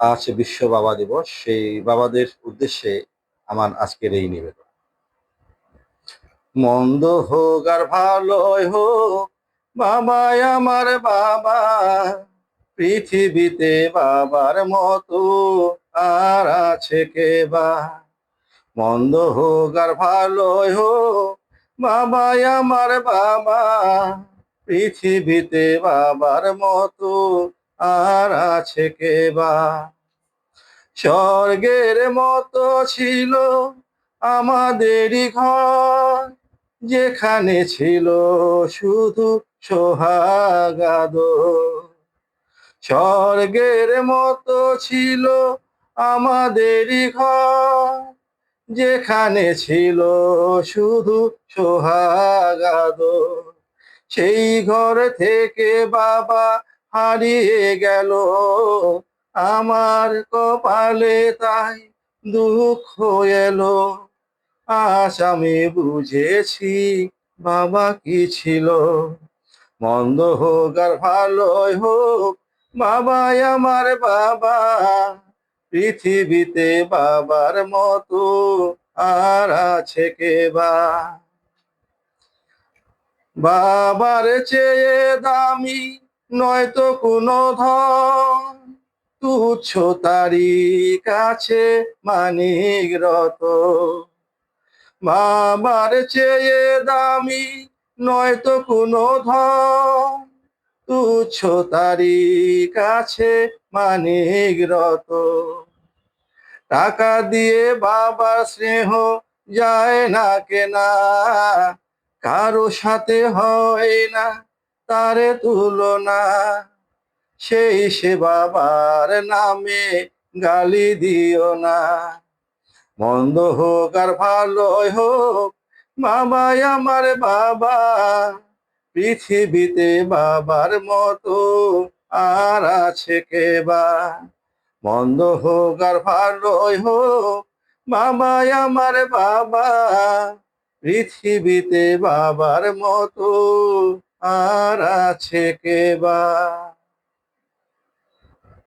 আজ বিশ্ব বাবা দিবস। সেই বাবাদের উদ্দেশ্যে আমার আজকের এই নিবেদন। মন্দ হোক আর ভালোই হোক, বাবাই আমার বাবা। পৃথিবীতে বাবার মতো আর আছে কে বা? মন্দ হোক আর ভালোই হোক, বাবাই আমার বাবা। পৃথিবীতে বাবার মতো আর আছে কে বা? স্বর্গের মতো ছিল আমাদেরই ঘর, যেখানে ছিল শুধু সোহাগ আদর। স্বর্গের মতো ছিল আমাদেরই ঘর, যেখানে ছিল শুধু সোহাগ আদর। সেই ঘর থেকে বাবা হারিয়ে গেল, আমার কপালে তাই দুঃখ এলো। আজ আমি বুঝেছি বাবা কি ছিল। মন্দ হোক আর ভালোই হোক, বাবাই আমার বাবা। পৃথিবীতে বাবার মতো আর আছে কে বা? বাবার চেয়ে দামি নয়তো কোনো ধন, তুচ্ছ তারি কাছে মানিক রতন। বাবার চেয়ে দামি নয়তো কোনো ধন, তুচ্ছ তারি কাছে মানিক রতন। টাকা দিয়ে বাবার স্নেহ যায় না কেনা, কারো সাথে হয় না তারে তুলনা। সেই সে বাবার নামে গালি দিও না। মন্দ হোক আর ভালোই হোক, বাবাই আমার বাবা। পৃথিবীতে বাবার মতো আর আছে কে বা? মন্দ হোক আর ভালোই হোক, বাবাই আমার বাবা। পৃথিবীতে বাবার মতো আর আছে কে বা?